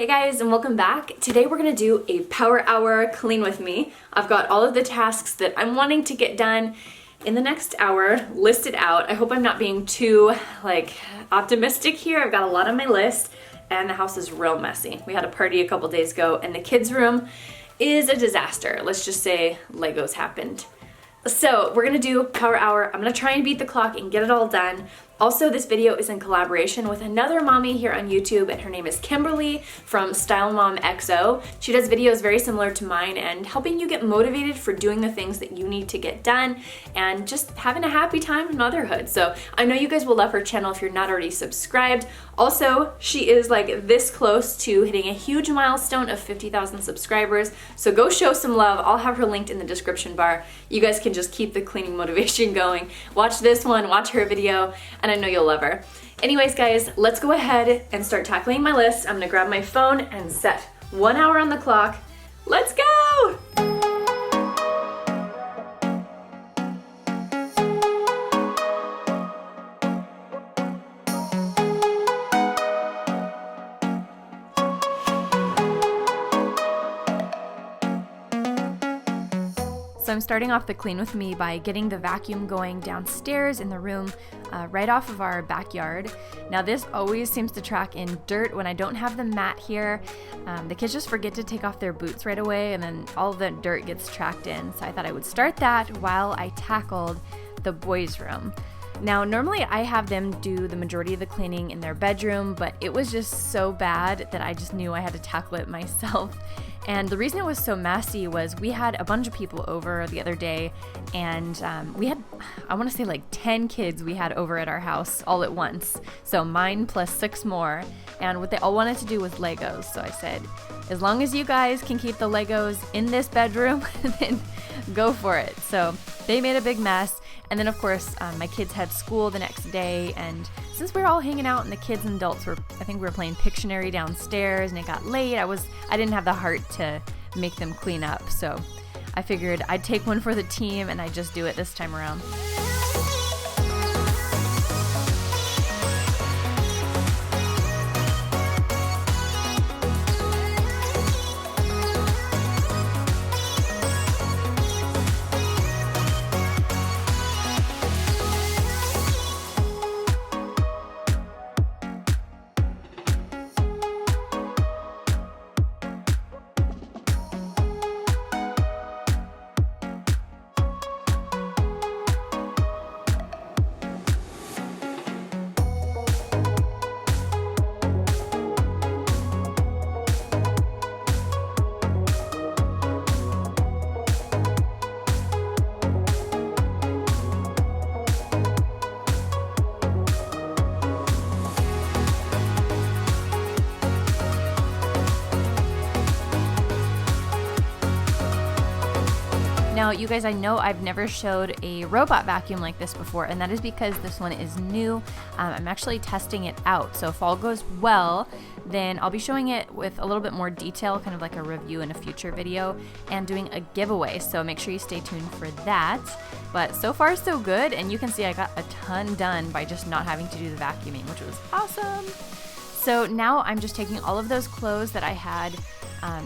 Hey guys, and welcome back. Today we're gonna do a power hour clean with me. I've got all of the tasks that I'm wanting to get done in the next hour listed out. I hope I'm not being too optimistic here. I've got a lot on my list and the house is real messy. We had a party a couple days ago and the kids' room is a disaster. Let's just say Legos happened. So we're gonna do power hour. I'm gonna try and beat the clock and get it all done. Also, this video is in collaboration with another mommy here on YouTube, and her name is Kimberly from Style Mom XO. She does videos very similar to mine and helping you get motivated for doing the things that you need to get done and just having a happy time in motherhood. So I know you guys will love her channel if you're not already subscribed. Also, she is like this close to hitting a huge milestone of 50,000 subscribers. So go show some love. I'll have her linked in the description bar. You guys can just keep the cleaning motivation going. Watch this one, watch her video, and I know you'll love her. Anyways, guys, let's go ahead and start tackling my list. I'm gonna grab my phone and set 1 hour on the clock. Let's go! So I'm starting off the clean with me by getting the vacuum going downstairs in the room right off of our backyard. Now this always seems to track in dirt when I don't have the mat here. The kids just forget to take off their boots right away and then all the dirt gets tracked in. So I thought I would start that while I tackled the boys' room. Now, normally I have them do the majority of the cleaning in their bedroom, but it was just so bad that I just knew I had to tackle it myself. And the reason it was so messy was we had a bunch of people over the other day, and we had, I want to say like 10 kids we had over at our house all at once. So mine plus 6 more, and what they all wanted to do was Legos. So I said, as long as you guys can keep the Legos in this bedroom, then go for it. So they made a big mess. And then of course, my kids had school the next day, and since we were all hanging out and the kids and adults were, I think we were playing Pictionary downstairs and it got late, I didn't have the heart to make them clean up. So I figured I'd take one for the team and I'd just do it this time around. Now, you guys, I know I've never showed a robot vacuum like this before, and that is because this one is new. I'm actually testing it out, so if all goes well, then I'll be showing it with a little bit more detail, kind of like a review in a future video, and doing a giveaway, so make sure you stay tuned for that. But so far, so good, and you can see I got a ton done by just not having to do the vacuuming, which was awesome. So now I'm just taking all of those clothes that I had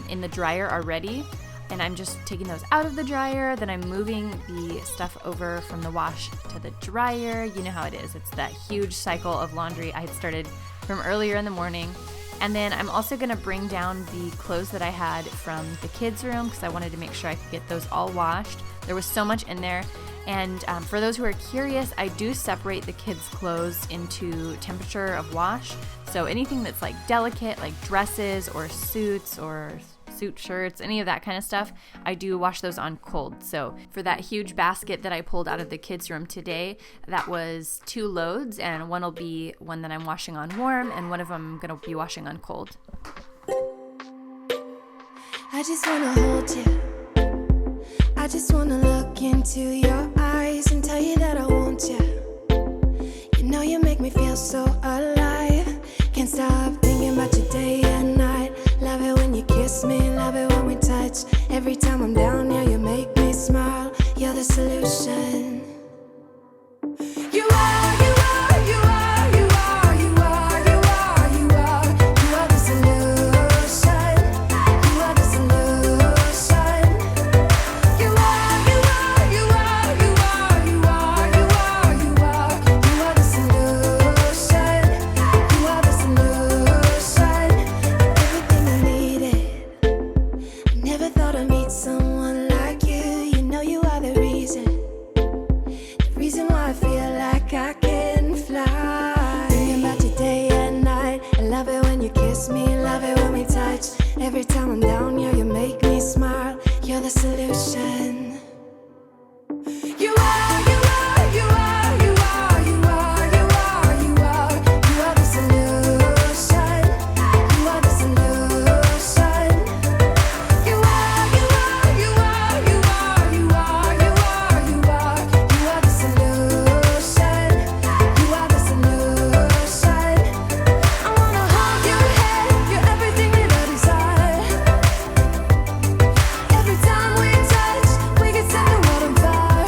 in the dryer already, and I'm just taking those out of the dryer. Then I'm moving the stuff over from the wash to the dryer. You know how it is. It's that huge cycle of laundry I had started from earlier in the morning. And then I'm also gonna bring down the clothes that I had from the kids' room because I wanted to make sure I could get those all washed. There was so much in there. And for those who are curious, I do separate the kids' clothes into temperature of wash. So anything that's like delicate, like dresses or suits or suit shirts, any of that kind of stuff, I do wash those on cold. So for that huge basket that I pulled out of the kids' room today, that was 2 loads, and one will be one that I'm washing on warm, and one of them I'm gonna be washing on cold. I just wanna hold you. I just wanna look into your eyes and tell you that I want you. You know you make me feel so alive. Can't stop thinking about you day and night. Love it when you kiss me, love it when we touch. Every time I'm down, yeah, you make me smile. You're the solution. You are, you are, you are, you are, you are, you are, you are, you are the solution. I can fly. Thinking about you day and night. I love it when you kiss me, love it when we touch. Every time I'm down here, you make me smile. You're the solution. You are, you are, you are, you are, you are, you are, you are. You are the solution. You are the solution. You are, you are, you are, you are, you are, you are, you are. You are the solution. You are the solution. I wanna hold your hand. You're everything that I desire. Every time we touch, we can set the world on fire,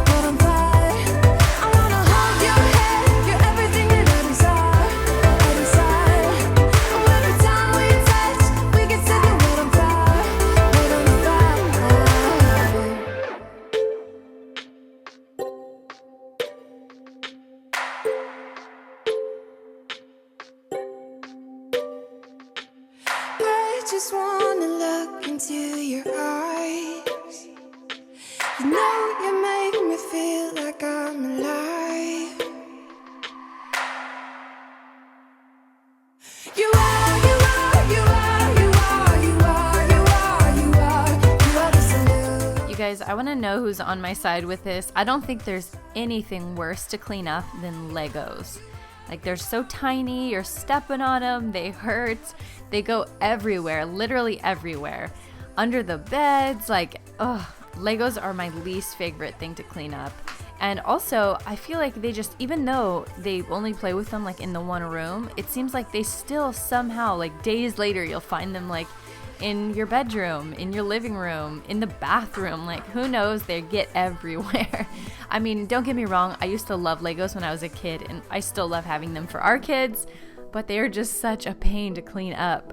world on fire. I wanna hold your hand. You're everything that I desire, I desire. Oh, every time we touch, we can set the world on fire, world on fire. I just wanna look into your eyes. You know you make me feel like I'm alive. You are, you are, you are, you are, you are, you are, you are. You are the solution. You guys, I want to know who's on my side with this. I don't think there's anything worse to clean up than Legos. Like, they're so tiny, you're stepping on them, they hurt, they go everywhere, literally everywhere. Under the beds, like, ugh, Legos are my least favorite thing to clean up. And also, I feel like they just, even though they only play with them like in the one room, it seems like they still somehow, like days later, you'll find them like in your bedroom, in your living room, in the bathroom. Like, who knows, they get everywhere. I mean, don't get me wrong, I used to love Legos when I was a kid, and I still love having them for our kids, but they are just such a pain to clean up.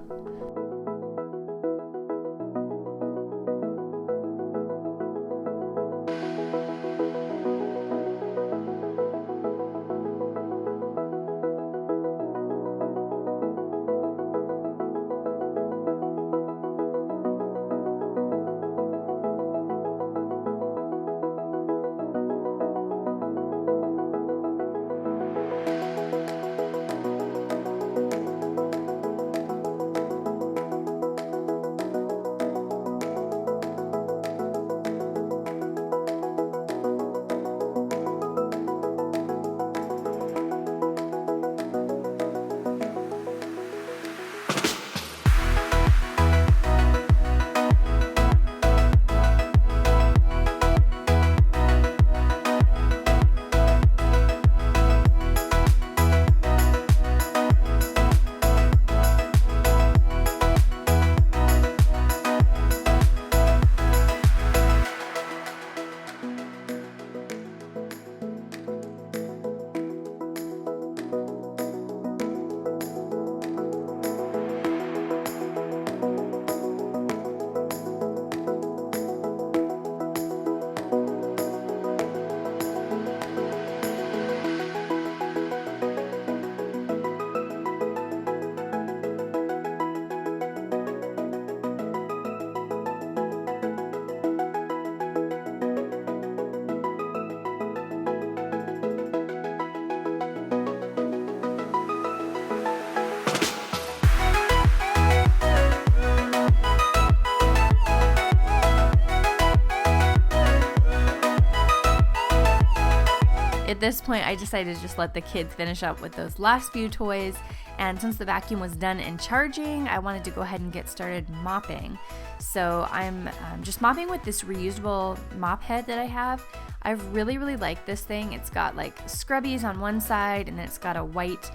At this point, I decided to just let the kids finish up with those last few toys, and since the vacuum was done and charging, I wanted to go ahead and get started mopping. So I'm just mopping with this reusable mop head that I have. I really like this thing. It's got like scrubbies on one side, and then it's got a white,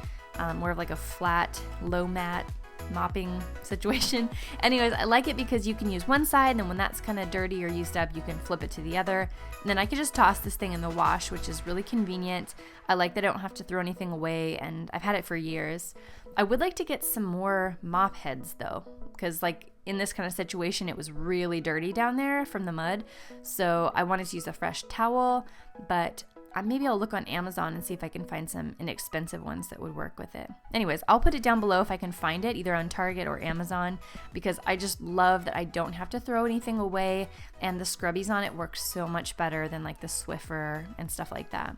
more of like a flat, low mat mopping situation. Anyways, I like it because you can use one side, and then when that's kind of dirty or used up, you can flip it to the other. And then I can just toss this thing in the wash, which is really convenient. I like that I don't have to throw anything away, and I've had it for years. I would like to get some more mop heads though, because like in this kind of situation, it was really dirty down there from the mud. So I wanted to use a fresh towel, but maybe I'll look on Amazon and see if I can find some inexpensive ones that would work with it. Anyways, I'll put it down below if I can find it, either on Target or Amazon, because I just love that I don't have to throw anything away, and the scrubbies on it work so much better than like the Swiffer and stuff like that.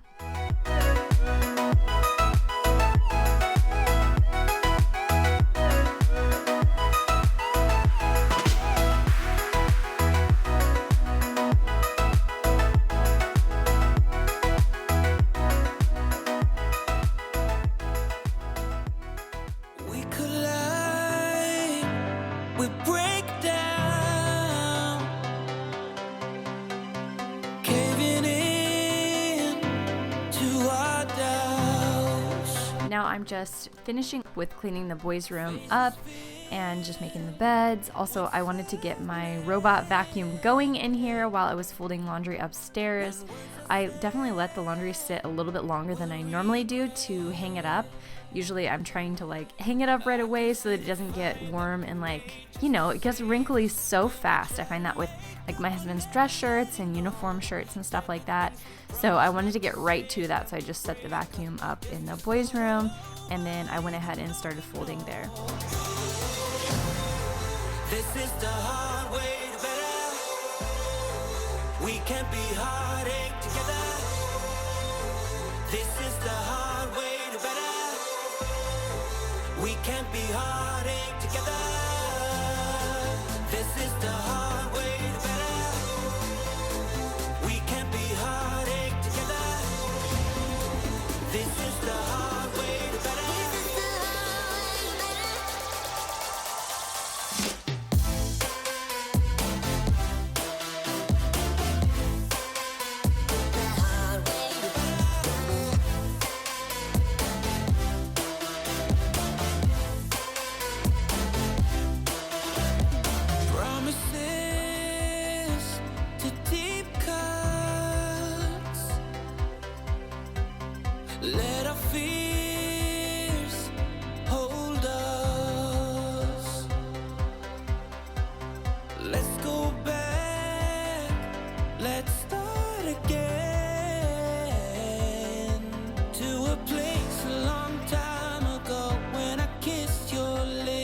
Now I'm just finishing with cleaning the boys' room up and just making the beds. Also, I wanted to get my robot vacuum going in here while I was folding laundry upstairs. I definitely let the laundry sit a little bit longer than I normally do to hang it up. Usually I'm trying to like hang it up right away so that it doesn't get warm and like, you know, it gets wrinkly so fast. I find that with like my husband's dress shirts and uniform shirts and stuff like that. So I wanted to get right to that, so I just set the vacuum up in the boys' room and then I went ahead and started folding there. This is the hard way to better. We can't be heartache together. This is the hard way to better. We can't be heartache together. This is the hard way to better. We can't be heartache together. This is the hard way to better. Let our fears hold us. Let's go back. Let's start again to a place a long time ago when I kissed your lips.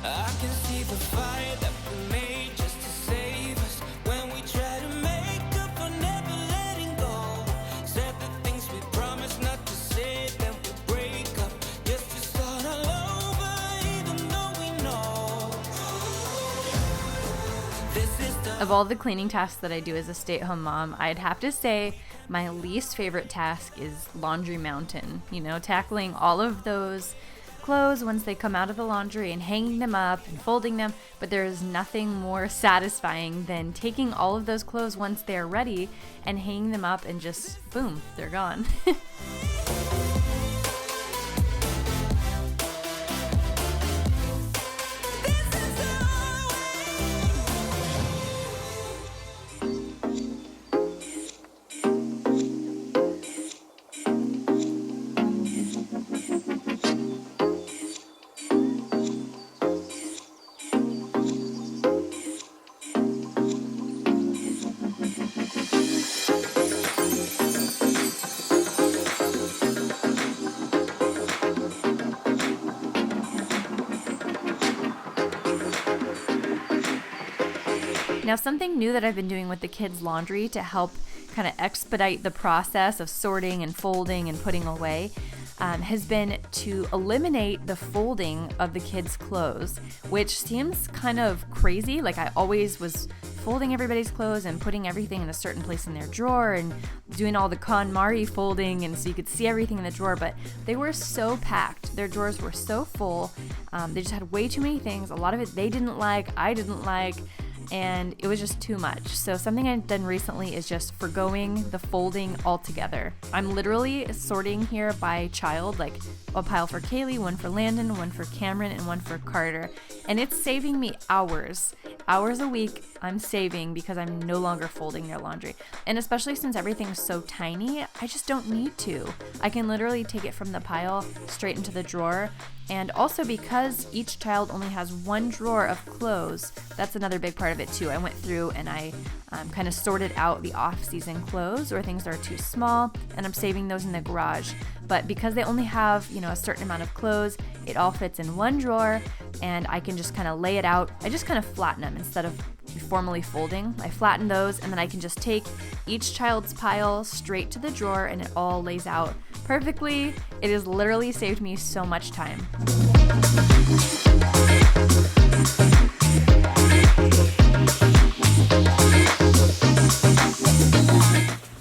I can see the fire that we made just to save us when we try to make up for never letting go. Said the things we promised not to say, then we break up just to start all over, even though we know this is the. Of all the cleaning tasks that I do as a stay-at-home mom, I'd have to say my least favorite task is laundry mountain. You know, tackling all of those clothes once they come out of the laundry and hanging them up and folding them, but there is nothing more satisfying than taking all of those clothes once they are ready and hanging them up and just boom, they're gone. Now, something new that I've been doing with the kids' laundry to help kind of expedite the process of sorting and folding and putting away has been to eliminate the folding of the kids' clothes, which seems kind of crazy. Like I always was folding everybody's clothes and putting everything in a certain place in their drawer and doing all the KonMari folding, and so you could see everything in the drawer, but they were so packed. Their drawers were so full. They just had way too many things. A lot of it they didn't like, I didn't like, and it was just too much. So something I've done recently is just forgoing the folding altogether. I'm literally sorting here by child, like a pile for Kaylee, one for Landon, one for Cameron, and one for Carter. And it's saving me hours a week I'm saving because I'm no longer folding their laundry. And especially since everything's so tiny, I just don't need to. I can literally take it from the pile straight into the drawer. And also because each child only has one drawer of clothes, that's another big part of it too. I went through and I kind of sorted out the off-season clothes or things that are too small, and I'm saving those in the garage. But because they only have, a certain amount of clothes, it all fits in one drawer, and I can just kind of lay it out. I just kind of flatten them instead of formally folding. I flatten those, and then I can just take each child's pile straight to the drawer, and it all lays out perfectly. It has literally saved me so much time.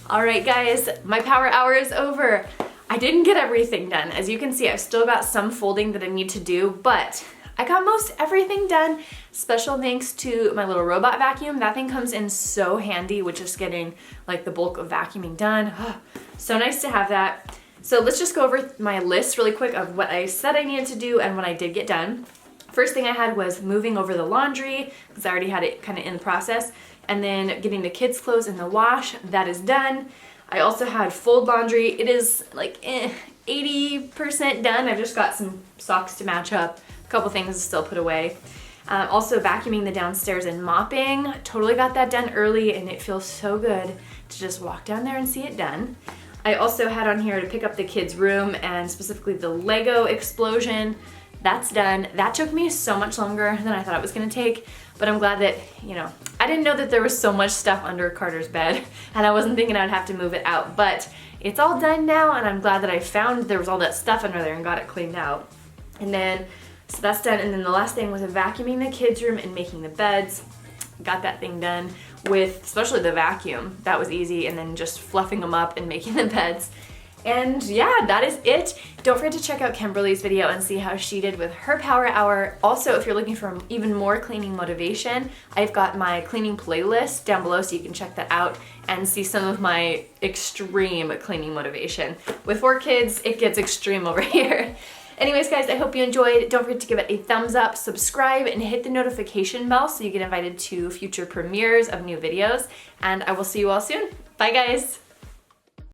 All right, guys, my power hour is over. I didn't get everything done. As you can see, I've still got some folding that I need to do, but I got most everything done. Special thanks to my little robot vacuum. That thing comes in so handy with just getting like the bulk of vacuuming done. So nice to have that. So let's just go over my list really quick of what I said I needed to do and what I did get done. First thing I had was moving over the laundry because I already had it kind of in the process, and then getting the kids' clothes in the wash. That is done. I also had fold laundry. It is like 80% done. I've just got some socks to match up, a couple things to still put away. Also vacuuming the downstairs and mopping. Totally got that done early, and it feels so good to just walk down there and see it done. I also had on here to pick up the kids' room and specifically the Lego explosion. That's done. That took me so much longer than I thought it was gonna take, but I'm glad that, you know, I didn't know that there was so much stuff under Carter's bed, and I wasn't thinking I'd have to move it out, but it's all done now, and I'm glad that I found there was all that stuff under there and got it cleaned out. And then, so that's done, and then the last thing was vacuuming the kids' room and making the beds. Got that thing done with, especially the vacuum. That was easy, and then just fluffing them up and making the beds. And yeah, that is it. Don't forget to check out Kimberly's video and see how she did with her power hour. Also, if you're looking for even more cleaning motivation, I've got my cleaning playlist down below so you can check that out and see some of my extreme cleaning motivation. With 4 kids, it gets extreme over here. Anyways, guys, I hope you enjoyed. Don't forget to give it a thumbs up, subscribe, and hit the notification bell so you get invited to future premieres of new videos. And I will see you all soon. Bye, guys.